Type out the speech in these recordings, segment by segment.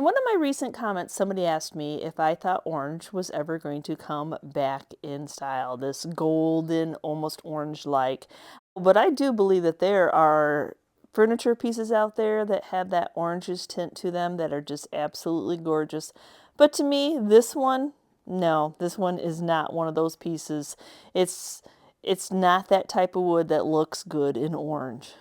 In one of my recent comments, somebody asked me if I thought orange was ever going to come back in style, this golden, almost orange-like. But I do believe that there are furniture pieces out there that have that orangish tint to them that are just absolutely gorgeous. But to me, this one, no, this one is not one of those pieces. It's not that type of wood that looks good in orange.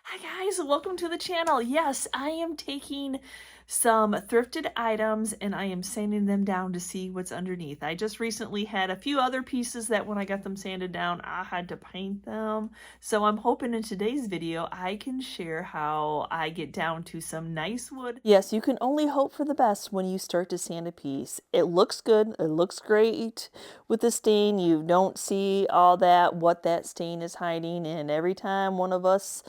Hi guys, welcome to the channel. Yes, I am taking some thrifted items and I am sanding them down to see what's underneath. I just recently had a few other pieces that when I got them sanded down, I had to paint them. So I'm hoping in today's video I can share how I get down to some nice wood. Yes, you can only hope for the best when you start to sand a piece. It looks good, it looks great with the stain. You don't see all that, what that stain is hiding, and every time one of us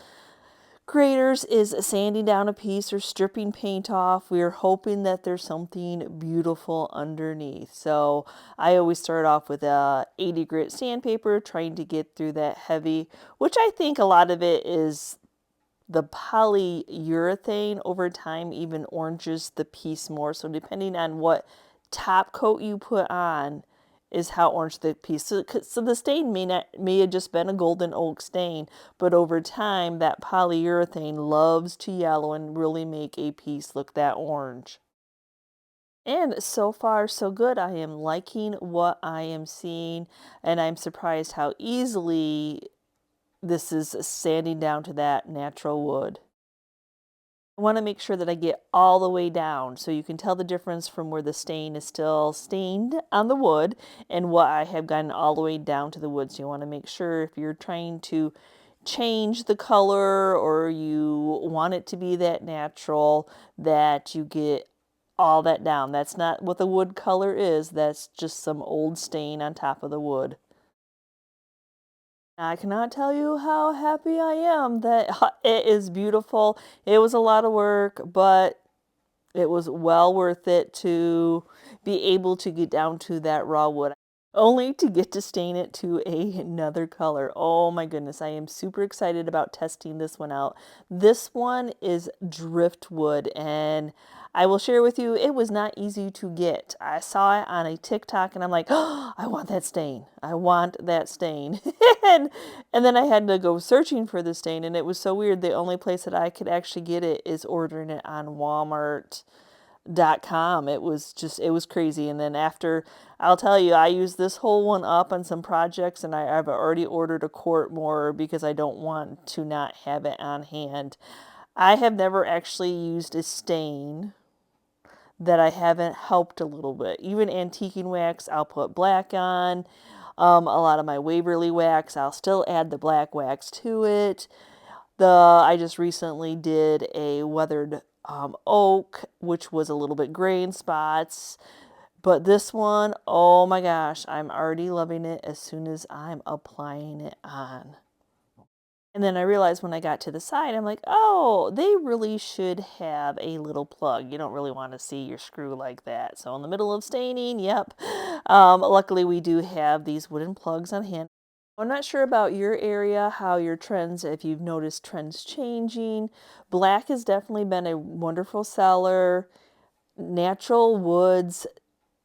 creators is sanding down a piece or stripping paint off, we're hoping that there's something beautiful underneath. So I always start off with a 80 grit sandpaper, trying to get through that heavy, which I think a lot of it is the polyurethane over time even oranges the piece more. So depending on what top coat you put on is how orange the piece. So the stain may have just been a golden oak stain, but over time that polyurethane loves to yellow and really make a piece look that orange. And so far, so good. I am liking what I am seeing, and I'm surprised how easily this is sanding down to that natural wood. I want to make sure that I get all the way down so you can tell the difference from where the stain is still stained on the wood and what I have gotten all the way down to the wood. So you want to make sure if you're trying to change the color or you want it to be that natural, that you get all that down. That's not what the wood color is. That's just some old stain on top of the wood. I cannot tell you how happy I am that it is beautiful. It was a lot of work, but it was well worth it to be able to get down to that raw wood, only to get to stain it to another color. Oh my goodness, I am super excited about testing this one out. This one is driftwood, and I will share with you, it was not easy to get. I saw it on a TikTok and I'm like, oh, I want that stain. I want that stain. and then I had to go searching for the stain, and it was so weird. The only place that I could actually get it is ordering it on Walmart.com. It was crazy. And then after, I'll tell you, I used this whole one up on some projects, and I've already ordered a quart more because I don't want to not have it on hand. I have never actually used a stain that I haven't helped a little bit. Even antiquing wax, I'll put black on. A lot of my Waverly wax, I'll still add the black wax to it. I just recently did a weathered oak, which was a little bit gray in spots. But this one, oh my gosh, I'm already loving it as soon as I'm applying it on. And then I realized when I got to the side, I'm like, oh, they really should have a little plug. You don't really want to see your screw like that. So in the middle of staining, yep. Luckily, we do have these wooden plugs on hand. I'm not sure about your area, how your trends, if you've noticed trends changing. Black has definitely been a wonderful seller. Natural woods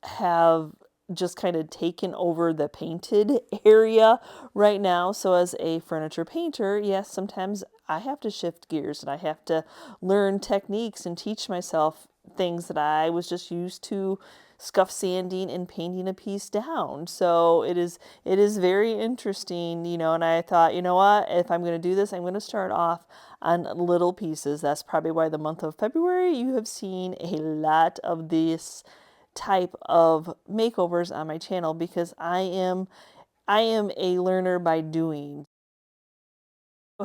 have just kind of taken over the painted area right now. So as a furniture painter, yes, sometimes I have to shift gears and I have to learn techniques and teach myself things that I was just used to scuff sanding and painting a piece down. So it is very interesting, you know, and I thought, you know what, if I'm going to do this, I'm going to start off on little pieces. That's probably why the month of February you have seen a lot of this type of makeovers on my channel, because I am a learner by doing.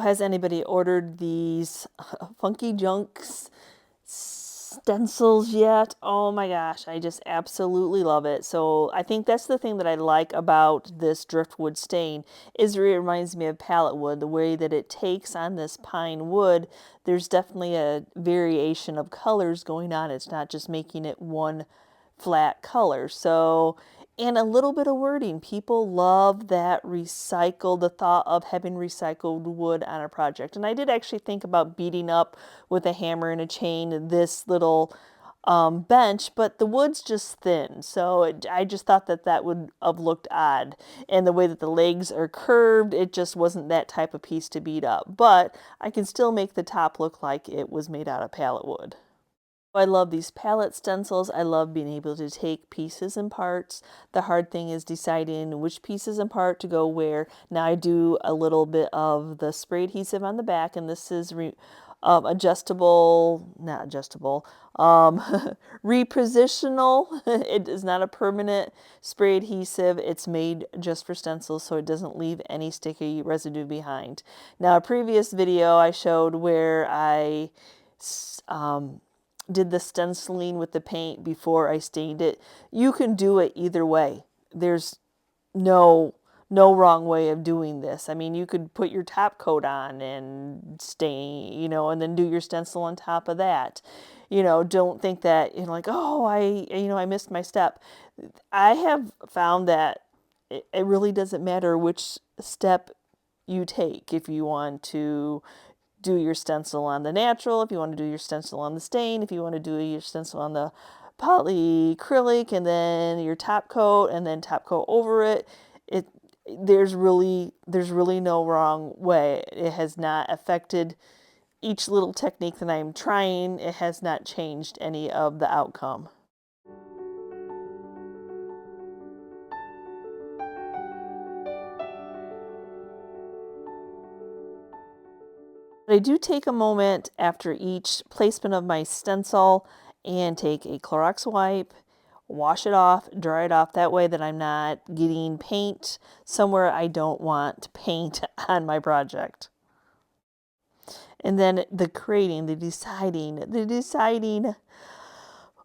Has anybody ordered these funky junks stencils yet? Oh my gosh, I just absolutely love it. So I think that's the thing that I like about this driftwood stain, is it reminds me of pallet wood, the way that it takes on this pine wood. There's definitely a variation of colors going on. It's not just making it one flat color. So, and a little bit of wording. People love that recycled, the thought of having recycled wood on a project. And I did actually think about beating up with a hammer and a chain this little bench, but the wood's just thin. So I just thought that that would have looked odd. And the way that the legs are curved, it just wasn't that type of piece to beat up. But I can still make the top look like it was made out of pallet wood. I love these palette stencils. I love being able to take pieces and parts. The hard thing is deciding which pieces and part to go where. Now I do a little bit of the spray adhesive on the back, and this is adjustable, not adjustable, repositional. It is not a permanent spray adhesive. It's made just for stencils, so it doesn't leave any sticky residue behind. Now, a previous video I showed where I did the stenciling with the paint before I stained it. You can do it either way. There's no wrong way of doing this. I mean, you could put your top coat on and stain, you know, and then do your stencil on top of that. You know, don't think that, you know, like, oh, I missed my step. I have found that it really doesn't matter which step you take. If you want to do your stencil on the natural, if you want to do your stencil on the stain, if you want to do your stencil on the polycrylic, and then your top coat, and then top coat over it, there's really no wrong way. It has not affected each little technique that I'm trying. It has not changed any of the outcome. I do take a moment after each placement of my stencil and take a Clorox wipe, wash it off, dry it off, that way that I'm not getting paint somewhere I don't want paint on my project. And then the creating, the deciding,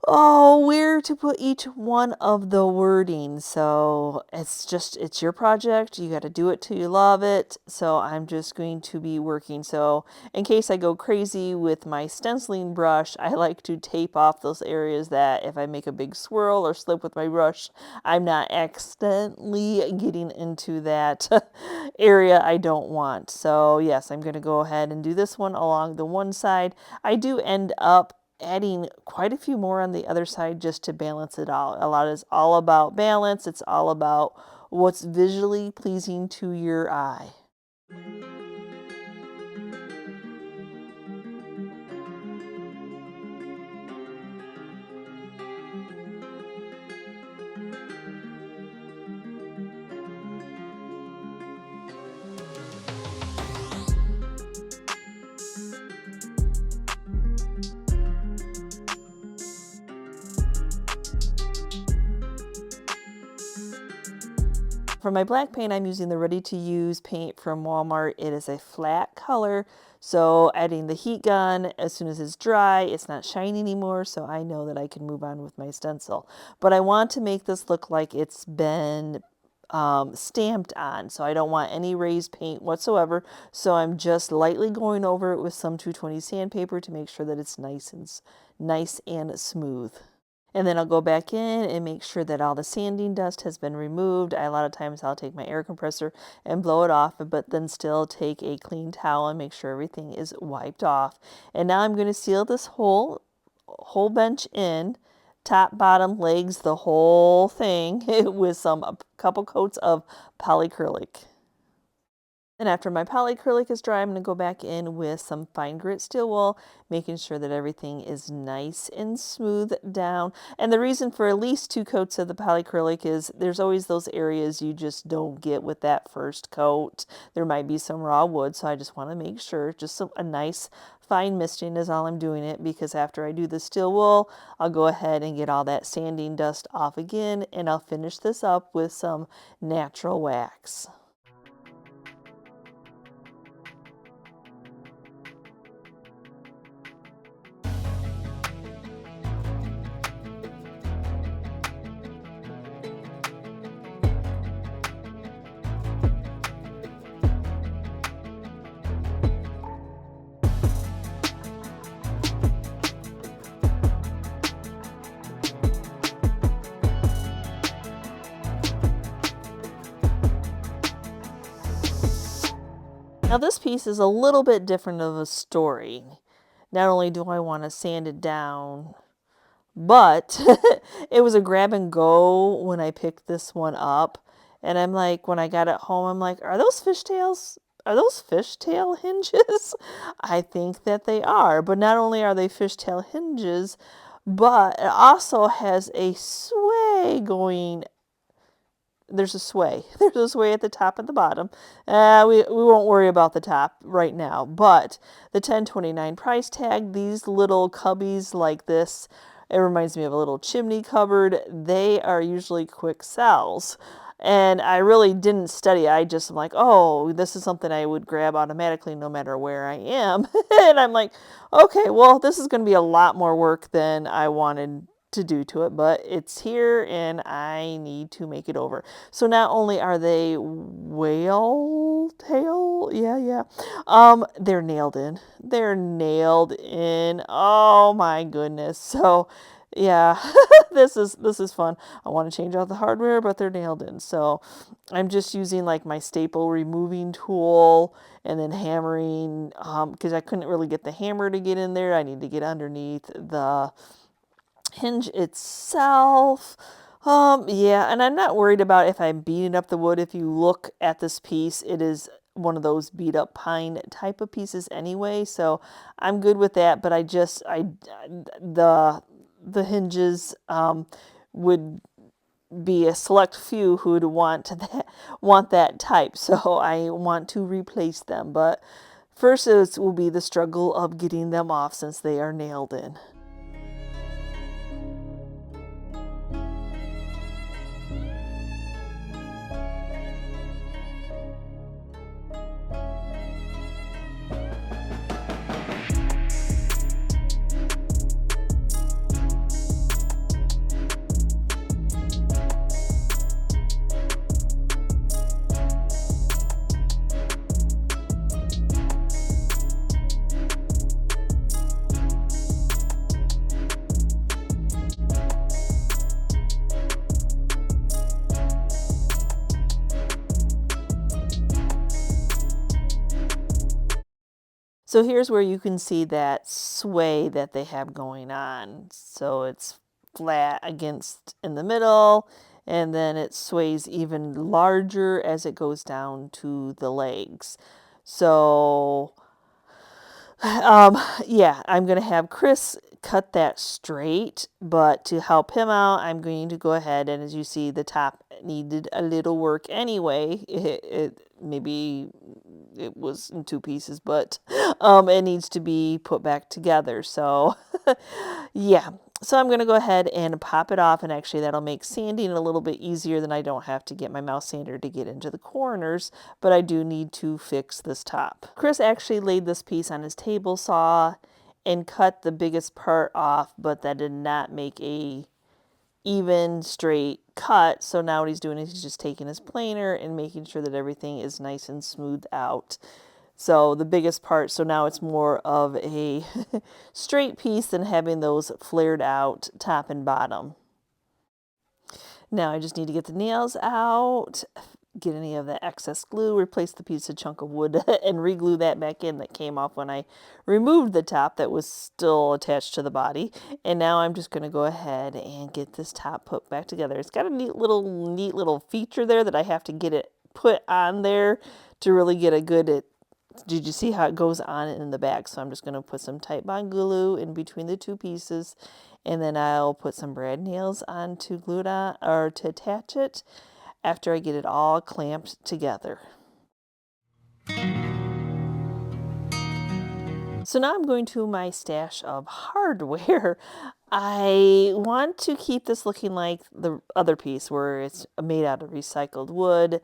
oh, where to put each one of the wording. So it's your project. You got to do it till you love it. So I'm just going to be working. So in case I go crazy with my stenciling brush, I like to tape off those areas that if I make a big swirl or slip with my brush, I'm not accidentally getting into that area I don't want. So yes, I'm going to go ahead and do this one along the one side. I do end up adding quite a few more on the other side just to balance it out. A lot is all about balance. It's all about what's visually pleasing to your eye. For my black paint, I'm using the ready-to-use paint from Walmart. It is a flat color, so adding the heat gun, as soon as it's dry, it's not shiny anymore, so I know that I can move on with my stencil. But I want to make this look like it's been stamped on, so I don't want any raised paint whatsoever. So I'm just lightly going over it with some 220 sandpaper to make sure that it's nice and smooth. And then I'll go back in and make sure that all the sanding dust has been removed. A lot of times I'll take my air compressor and blow it off, but then still take a clean towel and make sure everything is wiped off. And now I'm going to seal this whole bench in, top, bottom, legs, the whole thing with a couple coats of polycrylic. And after my polycrylic is dry, I'm going to go back in with some fine grit steel wool, making sure that everything is nice and smooth down. And the reason for at least 2 coats of the polycrylic is there's always those areas you just don't get with that first coat. There might be some raw wood, so I just want to make sure just a nice fine misting is all I'm doing it, because after I do the steel wool, I'll go ahead and get all that sanding dust off again, and I'll finish this up with some natural wax. Now this piece is a little bit different of a story. Not only do I want to sand it down, but it was a grab and go when I picked this one up. And I'm like, when I got it home, I'm like, are those fishtails? Are those fishtail hinges? I think that they are. But not only are they fishtail hinges, but it also has a sway going. There's a sway. There's a sway at the top and the bottom. We won't worry about the top right now. But the $10.29 price tag, these little cubbies like this, it reminds me of a little chimney cupboard. They are usually quick sells. And I really didn't study. I just am like, oh, this is something I would grab automatically no matter where I am. And I'm like, okay, well, this is going to be a lot more work than I wanted to do to it, but it's here and I need to make it over. So not only are they whale tail, yeah, they're nailed in. They're nailed in. Oh my goodness. So yeah, this is fun. I want to change out the hardware, but they're nailed in. So I'm just using like my staple removing tool and then hammering, because I couldn't really get the hammer to get in there. I need to get underneath the hinge itself. Yeah, and I'm not worried about if I'm beating up the wood. If you look at this piece, it is one of those beat up pine type of pieces anyway, so I'm good with that. But the hinges would be a select few who would want that type, so I want to replace them. But first, it will be the struggle of getting them off since they are nailed in. So here's where you can see that sway that they have going on. So it's flat against in the middle, and then it sways even larger as it goes down to the legs. So yeah, I'm going to have Chris cut that straight, but to help him out, I'm going to go ahead, and as you see, the top needed a little work anyway. Maybe it was in two pieces, but it needs to be put back together. So yeah, so I'm going to go ahead and pop it off, and actually that'll make sanding a little bit easier. Than I don't have to get my mouse sander to get into the corners, but I do need to fix this top. Chris actually laid this piece on his table saw and cut the biggest part off, but that did not make a even straight cut. So now what he's doing is he's just taking his planer and making sure that everything is nice and smoothed out. So the biggest part, so now it's more of a straight piece than having those flared out top and bottom. Now I just need to get the nails out, get any of that excess glue, replace the piece of chunk of wood, and re-glue that back in that came off when I removed the top that was still attached to the body. And now I'm just going to go ahead and get this top put back together. It's got a neat little feature there that I have to get it put on there to really get a good... Did you see how it goes on in the back? So I'm just going to put some Titebond glue in between the two pieces, and then I'll put some brad nails on to glue it on, or to attach it, after I get it all clamped together. So now I'm going to my stash of hardware. I want to keep this looking like the other piece where it's made out of recycled wood.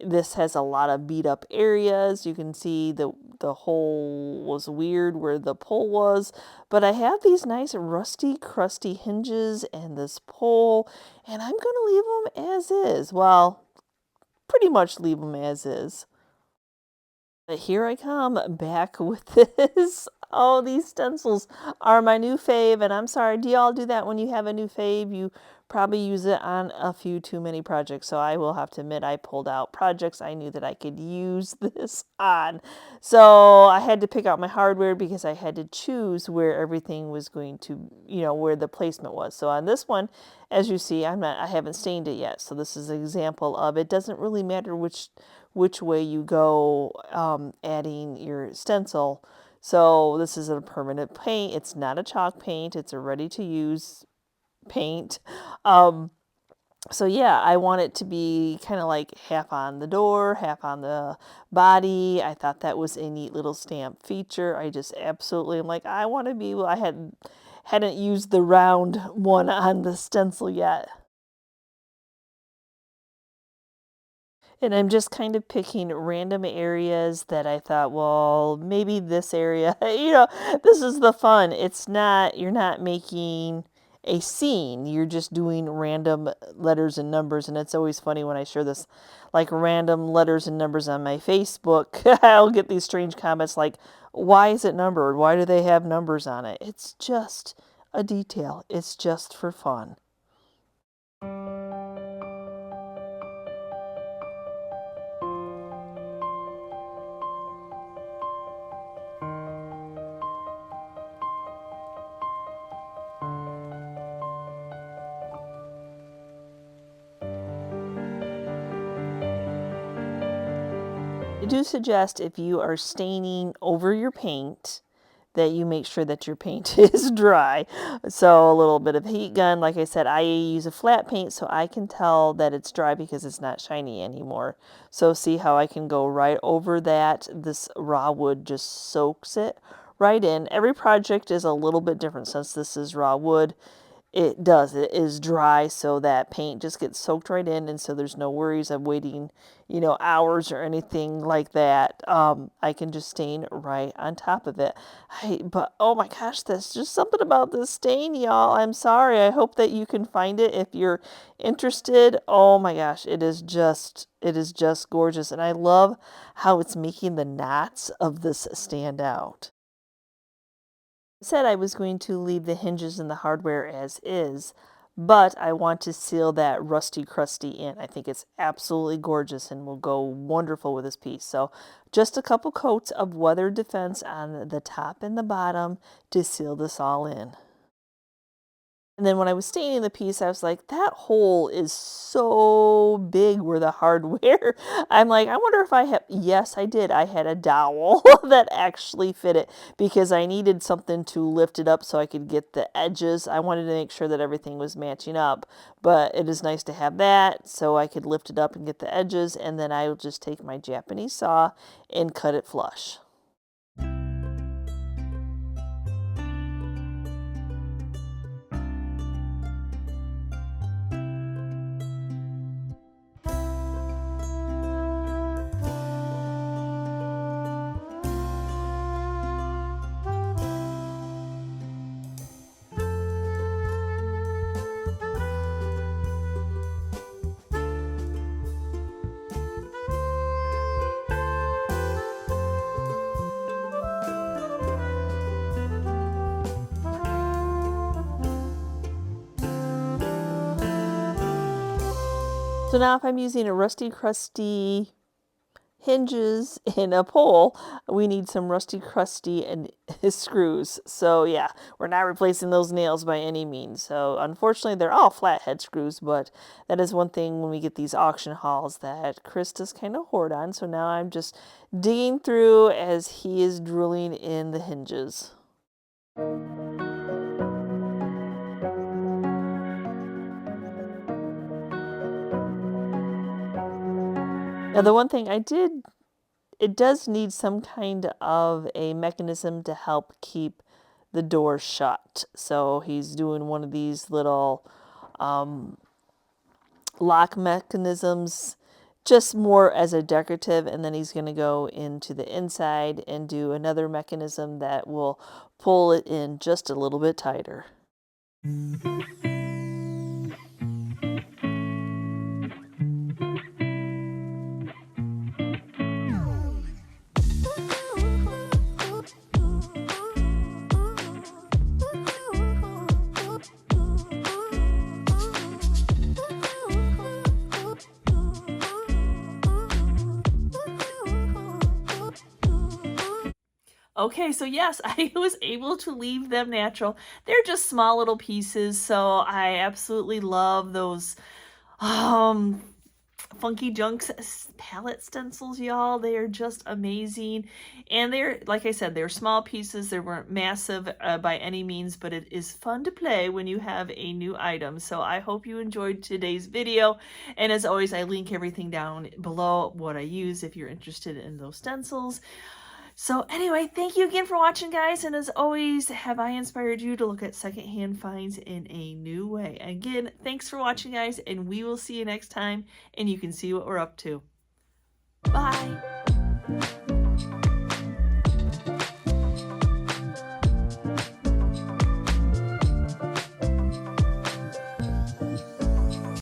This has a lot of beat up areas. You can see the hole was weird where the pole was, but I have these nice rusty crusty hinges and this pole, and I'm going to leave them as is. Well, pretty much leave them as is. But here I come back with this Oh, these stencils are my new fave, and I'm sorry, do y'all do that when you have a new fave? You probably use it on a few too many projects, so I will have to admit I pulled out projects I knew that I could use this on. So I had to pick out my hardware because I had to choose where everything was going to, where the placement was. So on this one, as you see, I haven't stained it yet, so this is an example of it doesn't really matter which way you go adding your stencil. So this is a permanent paint. It's not a chalk paint. It's a ready-to-use paint. So yeah, I want it to be kind of like half on the door, half on the body. I thought that was a neat little stamp feature. I just absolutely am like, I want to be, I hadn't used the round one on the stencil yet. And I'm just kind of picking random areas that I thought, well, maybe this area, this is the fun. You're not making a scene. You're just doing random letters and numbers. And it's always funny when I share this, like random letters and numbers on my Facebook. I'll get these strange comments like, why is it numbered? Why do they have numbers on it? It's just a detail. It's just for fun. I do suggest if you are staining over your paint that you make sure that your paint is dry. So a little bit of heat gun. Like I said, I use a flat paint so I can tell that it's dry because it's not shiny anymore. So see how I can go right over that. This raw wood just soaks it right in. Every project is a little bit different since this is raw wood. It is dry, so that paint just gets soaked right in, and so there's no worries of waiting, hours or anything like that. I can just stain right on top of it. But oh my gosh, there's just something about this stain, y'all. I'm sorry. I hope that you can find it if you're interested. Oh my gosh, it is just gorgeous, and I love how it's making the knots of this stand out. I said I was going to leave the hinges and the hardware as is, but I want to seal that rusty crusty in. I think it's absolutely gorgeous and will go wonderful with this piece. So just a couple coats of weather defense on the top and the bottom to seal this all in. And then when I was staining the piece, I was like, that hole is so big where the hardware. I'm like, I wonder if I have, yes, I did. I had a dowel that actually fit it because I needed something to lift it up so I could get the edges. I wanted to make sure that everything was matching up, but it is nice to have that so I could lift it up and get the edges. And then I will just take my Japanese saw and cut it flush. So now if I'm using a rusty crusty hinges in a pole, we need some rusty crusty and screws. So yeah, we're not replacing those nails by any means. So unfortunately they're all flathead screws, but that is one thing when we get these auction hauls that Chris does kind of hoard on. So now I'm just digging through as he is drilling in the hinges. Now the one thing it does need some kind of a mechanism to help keep the door shut. So he's doing one of these little lock mechanisms, just more as a decorative, and then he's going to go into the inside and do another mechanism that will pull it in just a little bit tighter. Okay, so yes, I was able to leave them natural. They're just small little pieces, so I absolutely love those um funky junks palette stencils, y'all. They are just amazing, and they're, like I said, they're small pieces. They weren't massive by any means, but it is fun to play when you have a new item. So I hope you enjoyed today's video, and as always, I link everything down below what I use if you're interested in those stencils. So anyway, thank you again for watching, guys, and as always, have I inspired you to look at secondhand finds in a new way? Again, thanks for watching, guys, and we will see you next time, and you can see what we're up to. Bye!